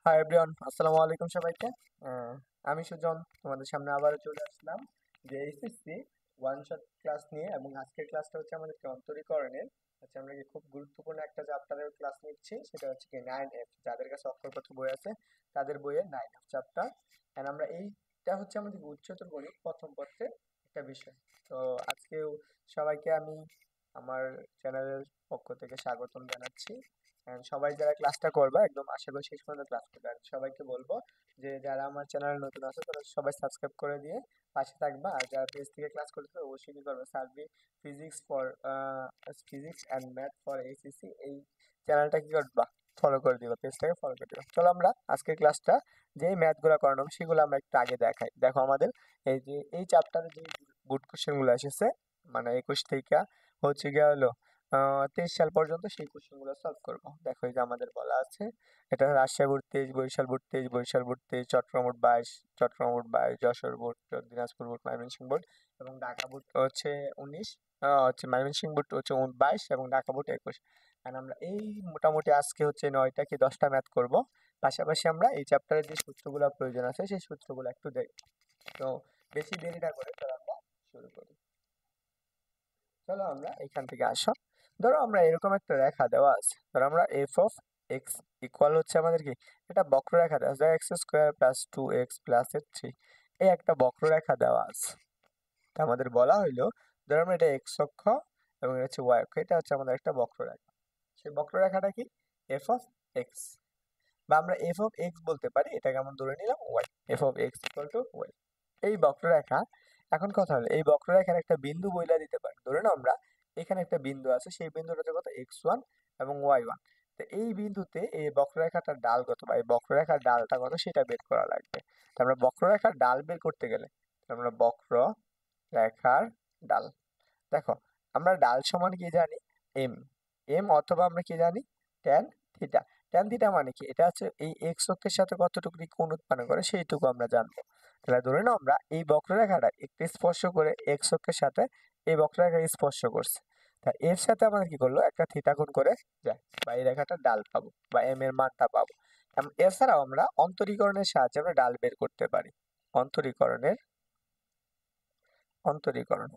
Hi everyone, আসসালামু আলাইকুম সবাইকে। আহ, আমি সুজন তোমাদের সামনে আবারও চলে আসলাম যে এসএসসি ওয়ান শট ক্লাস নিয়ে। এবং আজকের ক্লাসটা হচ্ছে আমাদেরকে অন্তরীকরণের হচ্ছে আমরা কি খুব গুরুত্বপূর্ণ একটা চ্যাপ্টারের ক্লাস নিচ্ছি, সেটা হচ্ছে কি 9F। যাদের কাছে অক্ষরপত্র বই আছে তাদের বইয়ে 9F চ্যাপ্টার। এন্ড আমরা এইটা হচ্ছে আমাদের উচ্চতর গণিত প্রথম পত্রের একটা বিষয়। তো আজকেও সবাইকে আমি আমার চ্যানেলের পক্ষ থেকে স্বাগতম জানাচ্ছি। And সবাই যারা ক্লাসটা করবে একদম আশা করি শেষ পর্যন্ত ক্লাস করবে। আর সবাইকে বলবো যে যারা আমার চ্যানেলে নতুন আছে তারা সবাই সাবস্ক্রাইব করে দিয়ে পাশে থাকবা। আর যারা পেজ থেকে ক্লাস করতে অবশ্যই কি করবে, survey physics for physics and math for HSC এই চ্যানেলটা কি করবা, ফলো করে দিবা, পেজটাকে ফলো করে দিবা। চলো আমরা আজকের ক্লাসটা যে ম্যাথগুলো করানো হবে সেগুলো আমরা একটু আগে দেখাই। দেখো আমাদের এই যে এই চ্যাপ্টারে যে বোর্ড কোশ্চেন গুলো এসেছে, মানে 21 থেকে হচ্ছে গিয়ে হলো 23 সাল পর্যন্ত সেই কোশ্চেনগুলো সলভ করব। দেখো এই যে আমাদের বলা আছে, এটা Rajshahi board 23, Barishal board 23, Barishal board 23, Chittagong board 22, Chittagong board 22, Jessore board, Dinajpur board, Mymensingh board এবং ঢাকা বোর্ড হচ্ছে 19, হচ্ছে ময়মনসিংহ বোর্ড হচ্ছে 22 এবং ঢাকা বোর্ড 21। আর আমরা এই মোটামুটি আজকে হচ্ছে 9টা কি 10টা ম্যাথ করব। পাশাপাশি আমরা এই চ্যাপ্টারের যে সূত্রগুলো প্রয়োজন আছে সেই সূত্রগুলো একটু দেখব। তো বেশি দেরি না করে চলো আমরা শুরু করি। চলো আমরা এখান থেকে আসো। ধরো আমরা এরকম একটা রেখা দেওয়া আছে, ধরো আমরা এফ অফ এক্স ইকুয়াল হচ্ছে আমাদের কি এটা বক্ররেখা দেওয়া আছে, x square plus 2x plus 3, এই একটা বক্ররেখা দেওয়া আছে। তা আমাদের বলা হইলো ধরো আমরা এটা এক্স অক্ষ এবং এটা হচ্ছে ওয়াই অক্ষ, এটা হচ্ছে আমাদের একটা বক্ররেখা। সেই বক্ররেখাটা কি এফ অফ এক্স, বা আমরা এফ অফ এক্স বলতে পারি, এটাকে আমরা ধরে নিলাম y. F of x equal to y এই বক্ররেখা। এখন কথা হলো এই বক্ররেখার একটা বিন্দু বইলা দিতে পারি। ধরে নাও আমরা এখানে একটা বিন্দু আছে, সেই বিন্দুটা হচ্ছে কত x1 এবং y1। তো এই বিন্দুতে এই বক্ররেখাটার ডাল কত বা এই বক্ররেখার ডালটা কত সেটা বের করা লাগবে। তো আমরা বক্ররেখার ডাল বের করতে গেলে আমরা বক্ররেখার ডাল, দেখো আমরা ডাল সমান কি জানি, এম। এম অথবা আমরা কি জানি, ট্যান থিটা। ট্যান থিটা মানে কি, এটা হচ্ছে এই এক্স অক্ষের সাথে কতটুকু কোণ উৎপন্ন করে সেইটুকু আমরা জানবো। তাহলে ধরে নাও আমরা এই বক্ররেখাটা একটু স্পর্শ করে এক্স অক্ষের সাথে এই বক্ররেখা স্পর্শ করছে, তা এর সাথে আমাদের কি করলো একটা থিটা কোণ করে যায়, বা এই রেখাটার ডাল পাবো বা এম এর মানটা পাবো। এছাড়াও আমরা অন্তরীকরণের সাহায্যে আমরা ডাল বের করতে পারি। অন্তরীকরণের অন্তরীকরণ,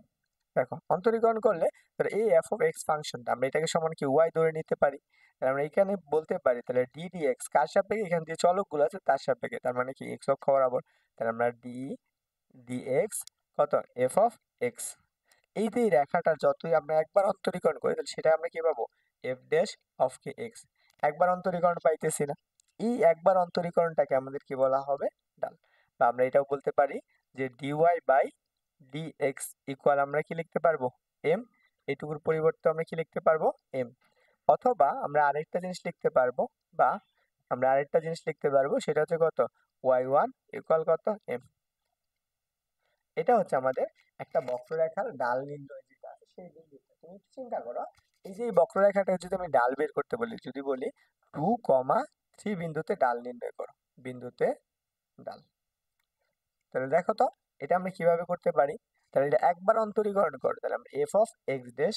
দেখো অন্তরীকরণ করলে তাহলে এই এফ অফ এক্স ফাংশনটা আমরা এটাকে সমান কি ওয়াই ধরে নিতে পারি। তাহলে আমরা এখানে বলতে পারি তাহলে ডি ডি এক্স কার সাপেক্ষে, এখানে যে চলকগুলো আছে তার সাপেক্ষে, তার মানে কি এক্স অক্ষ বরাবর। তাহলে আমরা ডি ডি এক্স কত এফ অফ এক্স। এই যে এই রেখাটা যতই আমরা একবার অন্তরীকরণ করি তাহলে সেটা আমরা কি পাবো, F dash of K x. একবার অন্তরীকরণ পাইতেছি না, এই একবার অন্তরীকরণটাকে আমাদের কি বলা হবে, ডাল। বা আমরা এটাও বলতে পারি যে ডিওয়াই বাই ডিএক্স ইকুয়াল আমরা কি লিখতে পারবো, এম। এটুকুর পরিবর্তে আমরা কি লিখতে পারবো, এম। অথবা আমরা আরেকটা জিনিস লিখতে পারবো, বা আমরা আরেকটা জিনিস লিখতে পারবো, সেটা হচ্ছে কত, y1 ইকুয়াল কত, এম। এটা হচ্ছে আমাদের একটা বক্ররেখার ডাল নির্ণয় যেটা আছে সেই বিন্দুটা। তুমি একটু চিন্তা করো, এই যে এই বক্ররেখাটা যদি আমি ডাল বের করতে বলি, যদি বলি 2,3 বিন্দুতে ডাল নির্ণয় করো, বিন্দুতে ডাল, তাহলে দেখো তো এটা আমরা কিভাবে করতে পারি। তাহলে এটা একবার অন্তরীকরণ করো, তাহলে আমরা এফ অফ এক্স ড্যাশ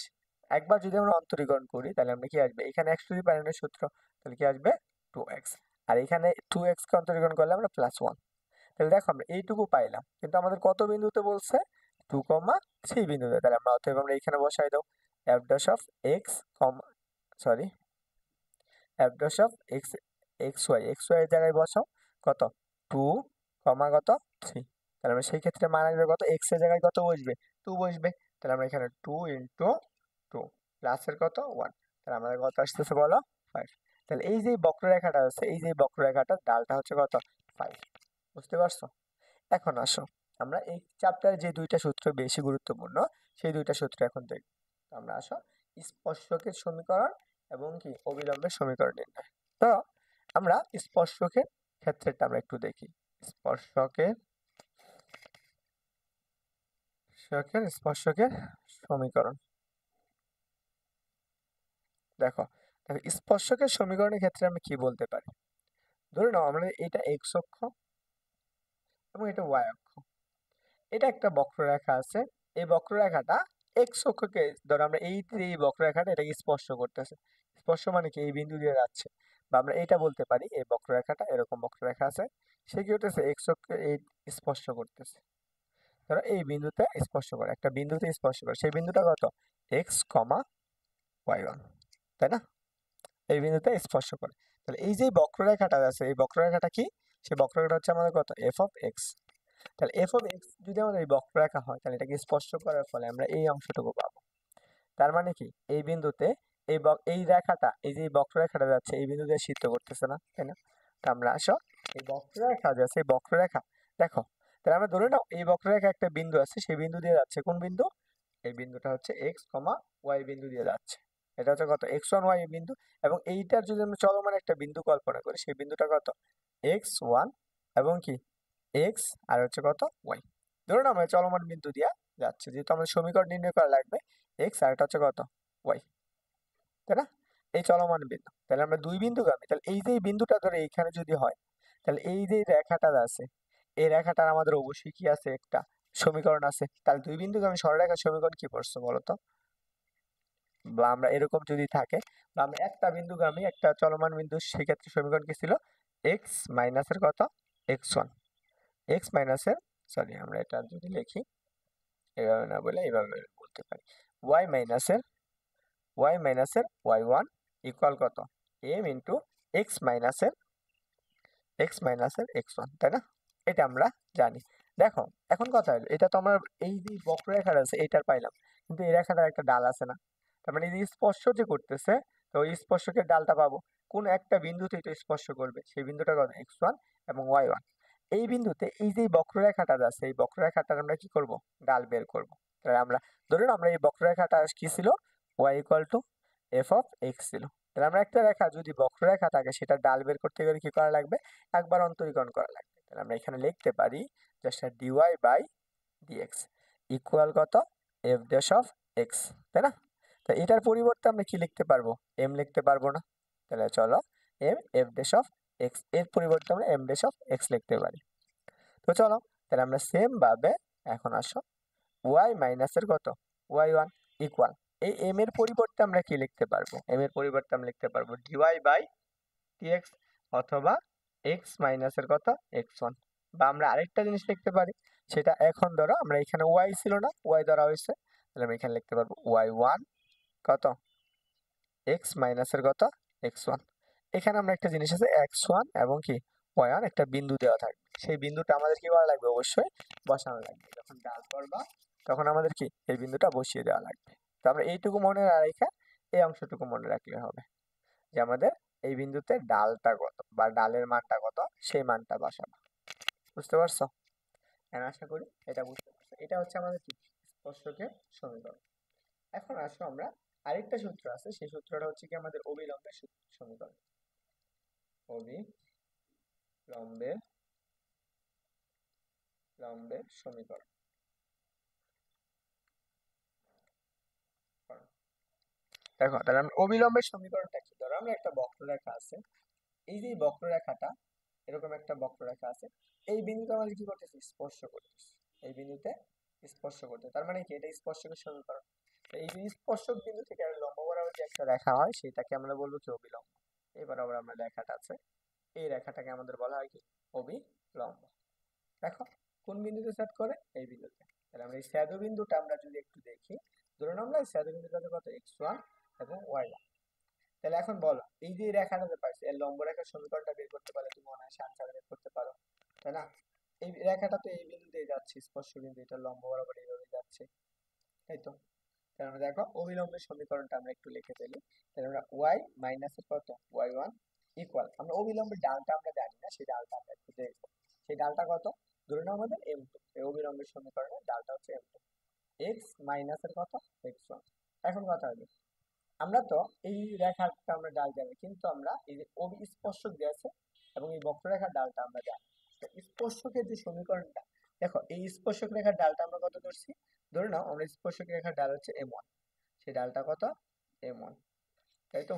একবার যদি আমরা অন্তরীকরণ করি তাহলে আমরা কি আসবে, এখানে এক্স টু দি পাওয়ার এর সূত্র, তাহলে কি আসবে 2x। আর এখানে 2x কে অন্তরীকরণ করলে আমরা +1। তাহলে দেখো আমরা এইটুকু পাইলাম, কিন্তু আমাদের কত বিন্দুতে বলছে, 2,3 বিন্দুতে। তাহলে আমরা অতএব আমরা এখানে বসাই দাও f dash of x comma, sorry, f dash of x x y এর জায়গায় বসাও কত, 2, কত 3। তাহলে আমরা সেই ক্ষেত্রে মান আসবে কত, এক্স এর জায়গায় কত বসবে, 2 বসবে। তাহলে আমরা এখানে 2 ইন্টু 2 প্লাসের কত 1, তাহলে আমাদের কত আসতেছে বলো, 5। তাহলে এই যে বক্ররেখাটা আছে, এই যে বক্ররেখাটার ডালটা হচ্ছে কত, 5। বুঝতে পারছো। এখন আসো আমরা এই চ্যাপ্টারে যে দুইটা সূত্র বেশি গুরুত্বপূর্ণ সেই দুইটা সূত্র এখন দেখব। তো আমরা আসো স্পর্শকের সমীকরণ এবং কি অবিলম্বের সমীকরণ নির্ণয়। তো আমরা স্পর্শকের ক্ষেত্রেটা আমরা একটু দেখি। স্পর্শকের স্পর্শকের সমীকরণ, দেখো দেখো স্পর্শকের সমীকরণের ক্ষেত্রে আমরা কি বলতে পারি। ধরে নাও আমরা এটা এক্স অক্ষ এবং এটা ওয়াই অক্ষ, এটা একটা বক্ররেখা আছে, এই বক্ররেখাটা এক্স অক্ষকে ধরো আমরা এই বক্ররেখাটা এটাকে স্পর্শ করতেছে। স্পর্শ মানে কি এই বিন্দু দিয়ে যাচ্ছে, বা আমরা এটা বলতে পারি এই বক্ররেখাটা এরকম বক্ররেখা আছে, সে কি করতেছে এক্স অক্ষকে এই স্পর্শ করতেছে। ধরো এই বিন্দুতে স্পর্শ করে, একটা বিন্দুতে স্পর্শ করে, সেই বিন্দুটা কত এক্স কমা ওয়াই ওয়ান, তাই না? এই বিন্দুতে স্পর্শ করে। তাহলে এই যে বক্ররেখাটা আছে এই বক্ররেখাটা কি, সেই বক্ররেখাটা হচ্ছে আমাদের কত এফ অফ এক্স। তাহলে এফ অফ এক্স যদি আমাদের এই বক্ররেখা হয় তাহলে এটাকে স্পর্শ করার ফলে আমরা এই অংশটুকু পাবো। তার মানে কি এই বিন্দুতে এই রেখাটা এই যে এই বক্ররেখাটা যাচ্ছে এই বিন্দু দিয়ে সিদ্ধ করতেছে না, তাই না? তো আমরা আসো এই বক্ররেখা যে আছে এই বক্ররেখা দেখো, তাহলে আমরা ধরে নাও এই বক্ররেখা একটা বিন্দু আছে, সেই বিন্দু দিয়ে যাচ্ছে কোন বিন্দু, এই বিন্দুটা হচ্ছে এক্স কমা ওয়াই বিন্দু দিয়ে যাচ্ছে। এটা হচ্ছে কত এক্স ওয়ান ওয়াই বিন্দু, এবং এইটার যদি আমরা চলমান একটা বিন্দু কল্পনা করি সেই বিন্দুটা কত এক্স ওয়ান এবং কি এক্স আর হচ্ছে কত ওয়াই। ধরুন আমরা চলমান বিন্দু দিয়ে যাচ্ছে, যেহেতু আমাদের সমীকরণ নির্ণয় করা লাগবে এক্স আর এটা হচ্ছে কত ওয়াই, তাই না? এই চলমান বিন্দু, তাহলে আমরা দুই বিন্দুগামী, তাহলে এই যে এই বিন্দুটা ধরে এইখানে যদি হয় তাহলে এই যে রেখাটা আছে এই রেখাটার আমাদের অবশ্যই কি আছে একটা সমীকরণ আছে। তাহলে দুই বিন্দুগামী সরলরেখার সমীকরণ কি পড়ছো বলো তো? বা আমরা এরকম যদি থাকে, বা আমরা একটা বিন্দুগামী একটা চলমান বিন্দু, সেক্ষেত্রে সমীকরণ কি ছিল এক্স মাইনাসের কত এক্স ওয়ান, এক্স মাইনাসের সরি আমরা এটা যদি লিখি এভাবে না বলে এইভাবে বলতে পারি ওয়াই মাইনাসের ওয়াই ওয়ান ইকুয়াল কত এম ইন্টু এক্স মাইনাসের এক্স ওয়ান, তাই না? এটা আমরা জানি। দেখো এখন কথা হলো এটা তো আমরা এই যে বক্ররেখাটা আছে এটার পাইলাম, কিন্তু এই রেখাটার একটা ডাল আছে না, তার মানে এই যে স্পর্শ যে করতেছে, তো ওই স্পর্শকের ডালটা পাবো কোন একটা বিন্দুতে এটা স্পর্শ করবে, সেই বিন্দুটা কত এক্স ওয়ান এবং ওয়াই ওয়ান। এই বিন্দুতে এই যে বক্ররেখাটা আছে এই বক্ররেখাটার আমরা কি করব ডাল বের করব। তাহলে আমরা ধরুন আমরা এই বক্ররেখাটা কি ছিল y equal to f of x ছিল। তাহলে আমরা একটা রেখা যদি বক্ররেখা থাকে সেটা ডাল বের করতে গেলে কি করা লাগবে একবার অন্তরীকরণ করা লাগবে। তাহলে আমরা এখানে লিখতে পারি just dy by dx equal কত এফ ড্যাশ অফ এক্স, তাই না? তো এটার পরিবর্তে আমরা কি লিখতে পারবো এম লিখতে পারবো না, তাহলে চলো um f dash of x এর পরিবর্তে আমরা এম ড্যাশ অফ এক্স লিখতে পারি। তো চলো তাহলে আমরা সেম ভাবে এখন আসো ওয়াই মাইনাসের কত ওয়াই ওয়ান ইকুয়াল এই এম এর পরিবর্তে আমরা কি লিখতে পারবো, এম এর পরিবর্তে আমরা লিখতে পারবো ডিওয়াই বাই ডিএক্স অথবা এক্স মাইনাসের কত এক্স ওয়ান। বা আমরা আরেকটা জিনিস লিখতে পারি, সেটা এখন ধরো আমরা এখানে ওয়াই ছিল না ওয়াই ধরা হয়েছে, তাহলে আমরা এখানে লিখতে পারবো ওয়াই ওয়ান কত এক্স মাইনাসের কত এক্স ওয়ান। এখানে আমরা একটা জিনিস আছে এক্স ওয়ান এবং কি ওয়াই ওয়ান একটা বিন্দু দেওয়া থাকবে, সেই বিন্দুটা আমাদের কি করা লাগবে অবশ্যই বসানো লাগবে, যখন ডাল করবা তখন আমাদের কি এই বিন্দুটা বসিয়ে দেওয়া লাগবে। তো আমরা এইটুকু মনে রেখে এই অংশটুকু মনে রাখলে হবে যে আমাদের এই বিন্দুতে ডালটা কত বা ডালের মানটা কত সেই মানটা বসাবো। বুঝতে পারছো? আমি আশা করি এটা বুঝতে পারছো। এটা হচ্ছে আমাদের কি স্পর্শকের সমীকরণ। এখন আসো আমরা আরেকটা সূত্র আছে, সেই সূত্রটা হচ্ছে কি আমাদের অবিলম্বের সমীকরণ। অবিলম্বের লম্বের সমীকরণ। দেখো তাহলে আমরা অবিলম্বের সমীকরণটা কি, ধরো আমরা একটা বক্ররেখা আছে, এই যে বক্ররেখাটা এরকম একটা বক্ররেখা আছে, এই বিন্দুতে আমাদের কি করতেছে স্পর্শ করতেছে, এই বিন্দুতে স্পর্শ করতে, তার মানে কি এটা স্পর্শকের সমীকরণ। তো এই যে স্পর্শক বিন্দু থেকে আর লম্ব বরাবর যে একটা রেখা হয় সেটাকে আমরা বলবো কি অবিলম্ব। এবার আবার আমরা রেখাটা আছে এই রেখাটাকে আমাদের বলা হয় কি অবিলম্ব। দেখো কোন বিন্দুতে সেট করে এই বিন্দুতে। তাহলে আমরা এই শ্যাডো বিন্দুটা আমরা যদি একটু দেখি, ধরুন আমরা এই শ্যাডো বিন্দুটা কত এক্স ওয়ান এবং ওয়াই ওয়ান। তাহলে এখন বলো এই যে রেখাটা যে পাইছে এর লম্ব রেখার সমীকরণটা বের করতে পারলে তুমি অনায়াসে আনসার বের করতে পারো, তাই না? এই রেখাটা তো এই বিন্দু দিয়ে যাচ্ছে, স্পর্শ বিন্দু এটা লম্ব বরাবর এইভাবে যাচ্ছে, তাই তো? তাহলে আমরা দেখো অবিলম্বের সমীকরণটা আমরা একটু লিখে ফেলি। তাহলে আমরা ওয়াই মাইনাসের কত ওয়াই ওয়ান ইকুয়াল, আমরা অবিলম্বের ডালটা আমরা জানি না সেই ডালটা আমরা একটু দেখবো, সেই ডালটা কত ধরে নাও আমাদের এম টু, এই অবিলম্বের সমীকরণের ডালটা হচ্ছে এম টু এক্স মাইনাসের কত এক্স ওয়ান। এখন কথা হলো আমরা তো এই রেখাটা আমরা ডাল জানি, কিন্তু আমরা এই যে স্পর্শক যে আছে এবং এই বক্ররেখার ডালটা আমরা জানি। তো স্পর্শকের যে সমীকরণটা দেখো এই স্পর্শক রেখার ডালটা আমরা কত ধরছি, ধরে নাও আমরা স্পর্শক রেখার ডাল হচ্ছে এম ওয়ান, সেই ডালটা কত এম ওয়ান, তাই তো?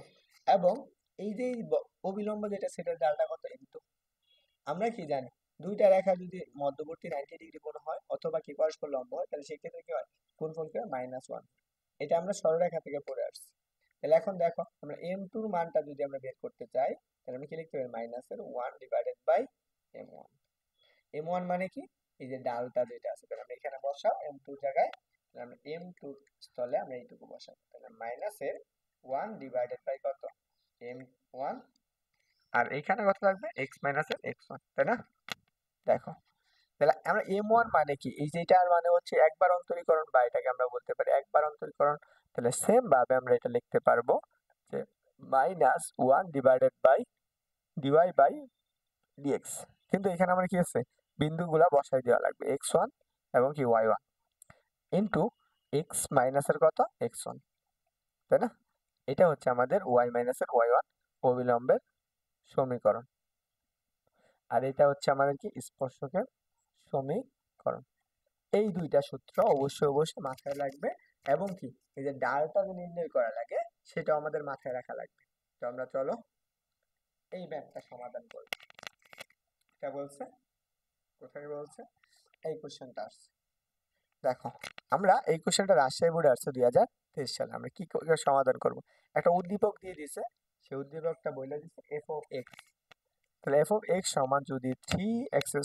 এবং এই যে অবিলম্ব যেটা সেটার ডালটা কত এম টু। আমরা কি জানি দুইটা রেখা যদি মধ্যবর্তী 90 ডিগ্রি কোণ হয় অথবা কি পরস্পর লম্ব হয়, তাহলে সেক্ষেত্রে কি হয়, গুণফল কি হয়, -1। এটা আমরা সরলরেখা থেকে পড়ে আসছি। তাহলে এখন দেখো, আমরা m2 এর মানটা যদি আমরা বের করতে চাই, তাহলে আমরা কি লিখতে পারি, -1 ডিভাইডেড বাই m1। m1 মানে কি, এই যে ডালটা যেটা আছে, তাহলে আমরা এখানে বসাও m2 জায়গায়, তাহলে আমরা m2 স্থলে আমরা এইটুকু বসাবো, তাহলে -1 ডিভাইডেড বাই কত, m1, আর এইখানে কত থাকবে, x x1, তাই না? দেখো, তাহলে আমরা m1 মানে কি, এই যে এটার মানে হচ্ছে একবার অন্তরীকরণ, বা এটাকে আমরা বলতে পারি একবার অন্তরীকরণ। তাহলে সেম ভাবে আমরা এটা লিখতে পারবো যে -1 divided by dy by dx। কিন্তু এখানে আমরা কি আছে, বিন্দুগুলা বসাই দেওয়া লাগবে, x1 এবং কি y1 ইন্টু x মাইনাসের কত, x1, তাই না? এটা হচ্ছে আমাদের y মাইনাসের y1 অবিলম্বের সমীকরণ, আর এটা হচ্ছে আমাদের কি স্পর্শকের সমীকরণ। এই দুইটা সূত্র অবশ্যই অবশ্যই মাথায় লাগবে, এবং কি এই যে ডালটা যে নির্ণয় করা লাগে সেটাও আমাদের মাথায় রাখা লাগবে। তো আমরা চলো এই ম্যাথটা সমাধান করব। এটা বলছে, কোথায় বলছে, এই কোশ্চেনটা আসছে। দেখো, আমরা এই কোশ্চেনটা রাজশাহী বোর্ডে আসছে 2023 সালে। আমরা কি করে সমাধান করব, একটা উদ্দীপক দিয়ে দিছে, সেই উদ্দীপকটা বলে দিছে f of x। তাহলে f of x সমান যদি 3x²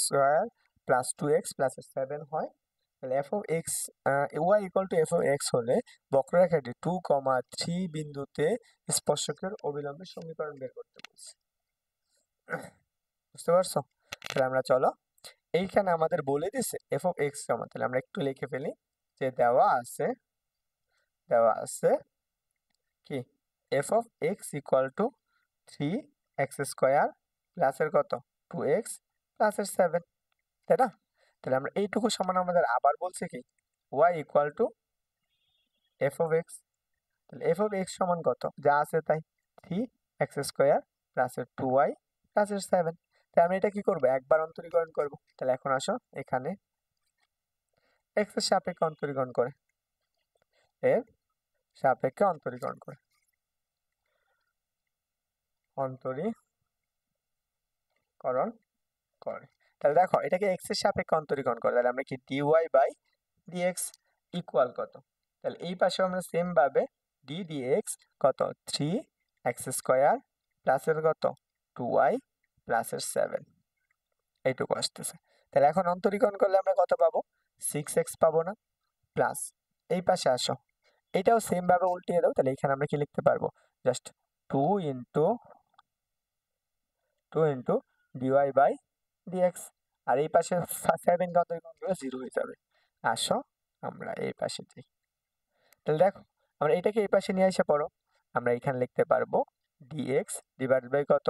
প্লাস 2x প্লাস 7 হয়, তাহলে f of x y equal to f of x হলে বক্ররেখাটি 2,3 বিন্দুতে স্পর্শকের অবিলম্বে সমীকরণ বের করতে বলছে। বুঝতে পারছো? তাহলে আমরা চলো, এইখানে আমাদের বলে দিছে f of x সমান, তাহলে আমরা একটু লিখে ফেলি যে দেওয়া আছে কি f of x equal to 3x² প্লাসের কত, 2x প্লাসের 7, তাই না? তাহলে আমরা এইটুকু সমান আমাদের আবার বলছে কি y equal to f of x। তাহলে f of x সমান কত, যা আছে তাই, 3x² প্লাসের 2y প্লাসের 7। তাহলে আমরা এটা কি করব, একবার অন্তরীকরণ করব। তাহলে এখন আসো এখানে x এর সাপেক্ষে অন্তরীকরণ করে, এর সাপেক্ষে অন্তরীকরণ করে, অন্তরীকরণ করে। তাহলে দেখো, এটাকে x এর সাপেক্ষে অন্তরীকরণ করে, তাহলে আমরা কি dy বাই dx ইকুয়াল কত, তাহলে এই পাশে আমরা সেম ভাবে d dx কত, 3x² প্লাসের কত, 2y প্লাসের 7, এইটুকু আসতেছে। তাহলে এখন অন্তরীকরণ করলে আমরা কত পাবো, 6x পাবো না, প্লাস এই পাশে আসো, এটাও সেম ভাবে উল্টিয়ে দাও, তাহলে এখানে আমরা কি লিখতে পারবো, just 2 into dy by dx, আর এই পাশে 7 কে অন্তরীকরণ করলে 0 হয়ে যাবে। আসো আমরা এই পাশে যাই, তাহলে দেখো, আমরা এটাকে এই পাশে নিয়ে এসে পড়ো, আমরা এখানে লিখতে পারবো dx ডিভাইডেড বাই কত,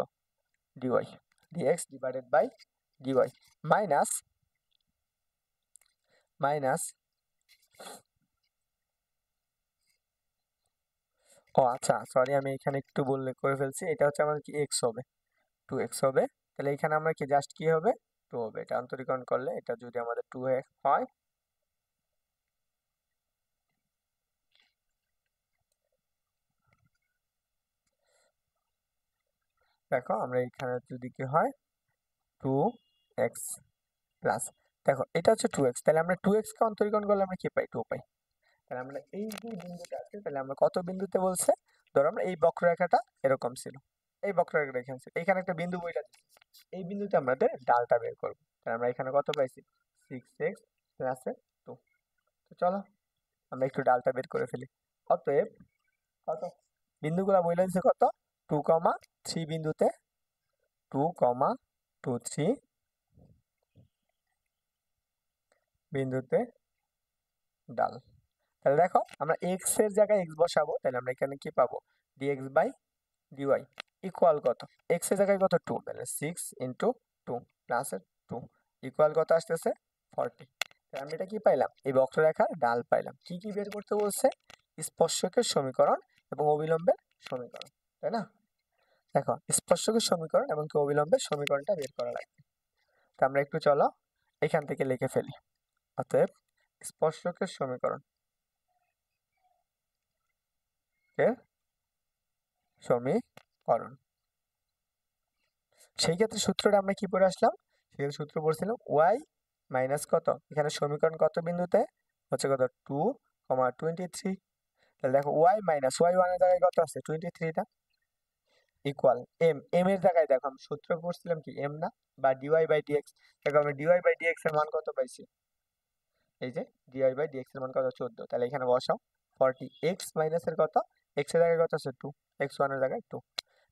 dy, dx divided by dy minus minus ও আচ্ছা সরি, আমি এখানে একটু বললে করে ফেলছি, এটা হচ্ছে আমাদের কি x হবে, 2x হবে। তাহলে এখানে আমরা কি জাস্ট কি হবে, 2 হবে। এটা অন্তরীকরণ করলে এটা যদি আমাদের 2x হয়, দেখো আমরা এখানে যদি কি হয় 2x প্লাস, দেখো এটা হচ্ছে 2x, তাহলে আমরা 2x কে অন্তরীকরণ করলে আমরা কি পাই, 2 পাই। তাহলে আমরা এই যে বিন্দুটা আছে, তাহলে আমরা কত বিন্দুতে বলছে, ধরো আমরা এই বক্ররেখাটা এরকম ছিল, এই বক্ররেখাটা এখানে ছিল, এখানে একটা বিন্দু বইটা দিচ্ছে, এই বিন্দুতে আমাদের ডালটা বের করবো। তাহলে আমরা এখানে কত পাইছি, 6x প্লাস 2। তো চলো আমরা একটু ডালটা বের করে ফেলি। অতএব কত, বিন্দুগুলা বইলা দিচ্ছে কত, 2,3 বিন্দুতে, 2,23 বিন্দুতে ডাল। তাহলে দেখো, আমরা x এর জায়গায় x বসাবো, তাহলে আমরা এখানে কি পাবো, dx বাই dy ইকুয়াল কত, x এর জায়গায় কত, 2, তাহলে 6 ইন্টু 2 প্লাস 2 ইকুয়াল কত আসতেছে, 40। তাহলে আমরা এটা কি পাইলাম, এই বক্ররেখার ডাল পাইলাম। কি কি বের করতে বলছে, স্পর্শকের সমীকরণ এবং অবিলম্বের সমীকরণ, তাই না? দেখো, স্পর্শকের সমীকরণ এবং কি অবিলম্বের সমীকরণটা বের করা লাগবে। তো আমরা একটু চলো এখান থেকে লিখে ফেলি। অতএব স্পর্শকের সমীকরণ এর সমীকরণ, সেই ক্ষেত্রে সূত্রটা আমরা কি পড়ে আসলাম, এর সূত্র পড়ছিলাম ওয়াই মাইনাস কত, এখানে সমীকরণ কত বিন্দুতে হচ্ছে কত 2,23। তাহলে দেখো ওয়াই মাইনাস ওয়াই ওয়ানের জায়গায় কত আছে 23টা ইকুয়াল এম এর জায়গায় দেখো আমি সূত্র পড়ছিলাম কি এম না, বা ডিওয়াই বাই ডিএক্স। দেখো আমরা ডিওয়াই বাই ডিএক্স এর মান কত পাইছি, এই যে ডিওয়াই বাই ডিএক্স এর মান কত 14। তাহলে এখানে বসাও 40 এক্স মাইনাস এর কত, এক্স এর জায়গায় কত আছে 2, এক্স ওয়ান এর জায়গায় 2।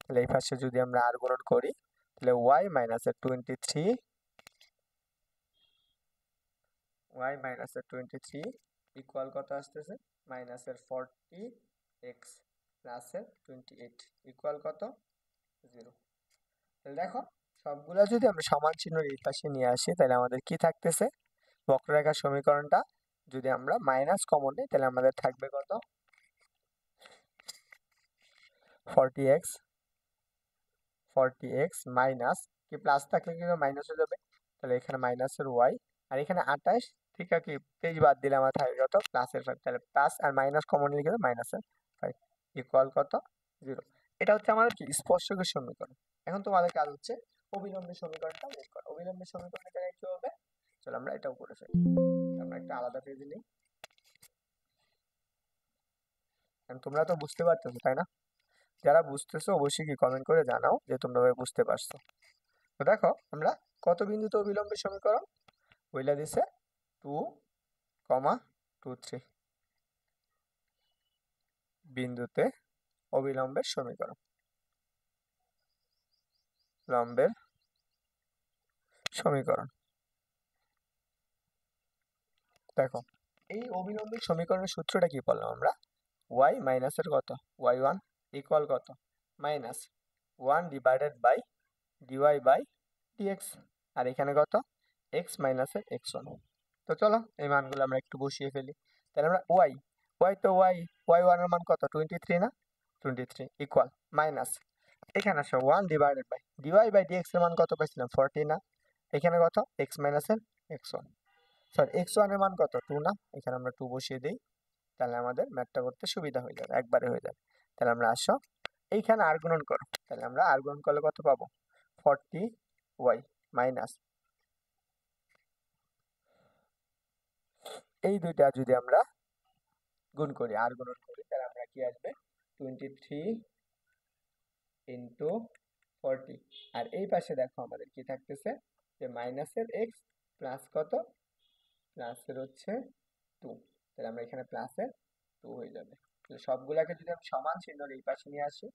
তাহলে এই পাশে যদি আমরা আর গুণন করি তাহলে ওয়াই মাইনাস এর 23, ওয়াই মাইনাস এর 23 ইকুয়াল কত আসতেছে মাইনাস এর 40 এক্স প্লাস এর 28 ইকুয়াল কত 0। তাহলে দেখো সবগুলা যদি আমরা সমান চিহ্ন এই পাশে নিয়ে আসি তাহলে আমাদের কি থাকতেছে, বক্ররেখার সমীকরণটা যদি আমরা মাইনাস কমন নিই তাহলে আমাদের থাকবে কত 40x, 40x মাইনাস কি প্লাস থাকলে কিন্তু মাইনাস হয়ে যাবে, তাহলে এখানে মাইনাসের ওয়াই আর এখানে 28 ঠিক আছে 23 বাদ দিলে আমার থাকে কত প্লাসের 5। তাহলে প্লাস আর মাইনাস কমন নিলে কিন্তু মাইনাসের 5 ইকুয়াল কত 0। এটা হচ্ছে আমাদের কি স্পর্শকের সমীকরণ। এখন তোমাদের কাজ হচ্ছে অবিলম্বের সমীকরণটা বের করা। অবিলম্বের সমীকরণের জায়গায় কি হবে, চলো আমরা এটাও করে ফেলি। আমরা একটা আলাদা পেজে নিই, তোমরা তো বুঝতে পারতেছো তাই না? যারা বুঝতেছো অবশ্যই কি কমেন্ট করে জানাও যে তোমরা বুঝতে পারছো। তো দেখো আমরা কত বিন্দুতে অবিলম্বের সমীকরণ বইলা দিছে 2,23 বিন্দুতে অবিলম্বের সমীকরণ, লম্বের সমীকরণ। দেখো এই অবিলম্বের সমীকরণের সূত্রটা কি বললাম আমরা, ওয়াই মাইনাসের কত ওয়াই ওয়ান ইকুয়াল কত minus 1 divided by dy by dx, আর এখানে কত এক্স মাইনাসের এক্স ওয়ান। তো চলো এই মানগুলো আমরা একটু বসিয়ে ফেলি। তাহলে আমরা ওয়াই ওয়াই তো ওয়াই ওয়াই ওয়ানের মান কত 23 না, 23 ইকুয়াল মাইনাস এখানে আসো 1 divided by dy by dx এর মান কত পাইছিলাম 40 না, এখানে কত এক্স মাইনাসের এক্স ওয়ান, সরি এক্স ওয়ানের মান কত 2 না, এখানে আমরা 2 বসিয়ে দিই। তাহলে আমাদের ম্যাথটা করতে সুবিধা হয়ে যাবে, একবারে হয়ে যাবে। তাহলে আমরা আসো এইখানে আর গুণন করো, তাহলে আমরা আর গুণন করলে কত পাবো 40 ওয়াই মাইনাস এই দুইটা যদি আমরা গুণ করি আর গুণন করি তাহলে আমরা কি আসবে 23 ইন্টু 40, আর এই পাশে দেখো আমাদের কি থাকতেছে যে মাইনাসের এক্স প্লাস কত প্লাসের হচ্ছে 2। তাহলে আমরা এখানে প্লাসের 2 হয়ে যাবে। তাহলে সবগুলাকে যদি আমি সমান চিহ্ন এই পাশে নিয়ে আসি,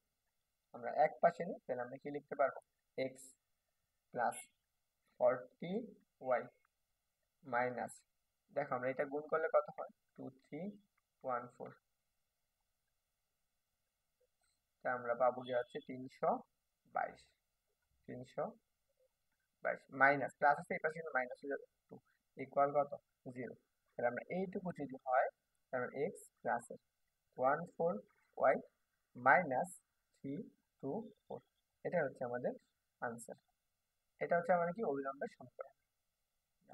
আমরা এক পাশে নিই তাহলে আমরা কি লিখতে পারবো এক্স প্লাস 40 ওয়াই মাইনাস, দেখো আমরা এটা গুণ করলে কত হয় 2314, তা আমরা পাবো যে হচ্ছে 322, 322 মাইনাস প্লাস আছে এই পাশে কিন্তু মাইনাস হয়ে যাবে 2 ইকুয়াল কত 0। তাহলে আমরা এইটুকু যদি হয় তাহলে এক্স প্লাস 14 ওয়াই মাইনাস 324, এটা হচ্ছে আমাদের আনসার। এটা হচ্ছে আমাদের কি অবিলম্বের সমীকরণ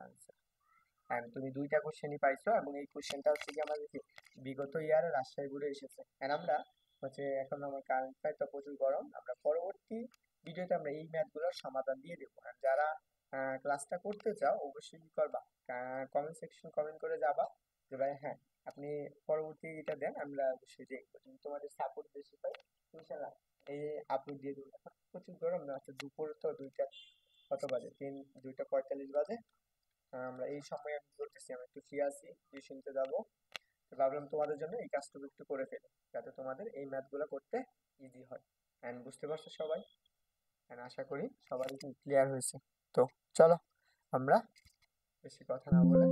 আনসার। এন্ড তুমি দুইটা কোশ্চেনই পাইছো এবং এই কোশ্চেনটা হচ্ছে কি আমাদের কি বিগত ইয়ারে রাজশাহী বোর্ডে এসেছে। এন্ড আমরা হচ্ছে এখন আমার কারেন্ট ফাই তো প্রচুর গরম, আমরা পরবর্তী ভিডিওতে আমরা এই ম্যাথগুলোর সমাধান দিয়ে দেবো। আর যারা ক্লাসটা করতে চাও অবশ্যই কি করবা কমেন্ট সেকশন কমেন্ট করে যাবা যে ভাই হ্যাঁ আপনি পরবর্তী এটা দেন, আমরা অবশ্যই দেখবো যদি তোমাদের সাপোর্ট বেশি পাই ইনশাআল্লাহ এই আপলোড দিয়ে দেবো। এখন প্রচুর গরম না, আচ্ছা দুপুর তো দুইটা কত বাজে 2:45 বাজে, আমরা এই সময় আমি বলতেছি আমি একটু ফ্রি আছি টিউশনতে যাব, তো ভাবলাম তোমাদের জন্য এই কাজটুকু একটু করে ফেলি যাতে তোমাদের এই ম্যাথগুলো করতে ইজি হয়। এন্ড বুঝতে পারছো সবাই, এন্ড আশা করি সবাই ক্লিয়ার হয়েছে। তো চলো আমরা বেশি কথা না বলে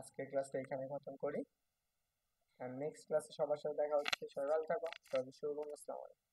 আজকের ক্লাসটা এখানে খতম করি, এন্ড নেক্সট ক্লাসে সবার সাথে দেখা হচ্ছে। সবাই ভালো থাকো, সবাই শুভ আসসালামু আলাইকুম।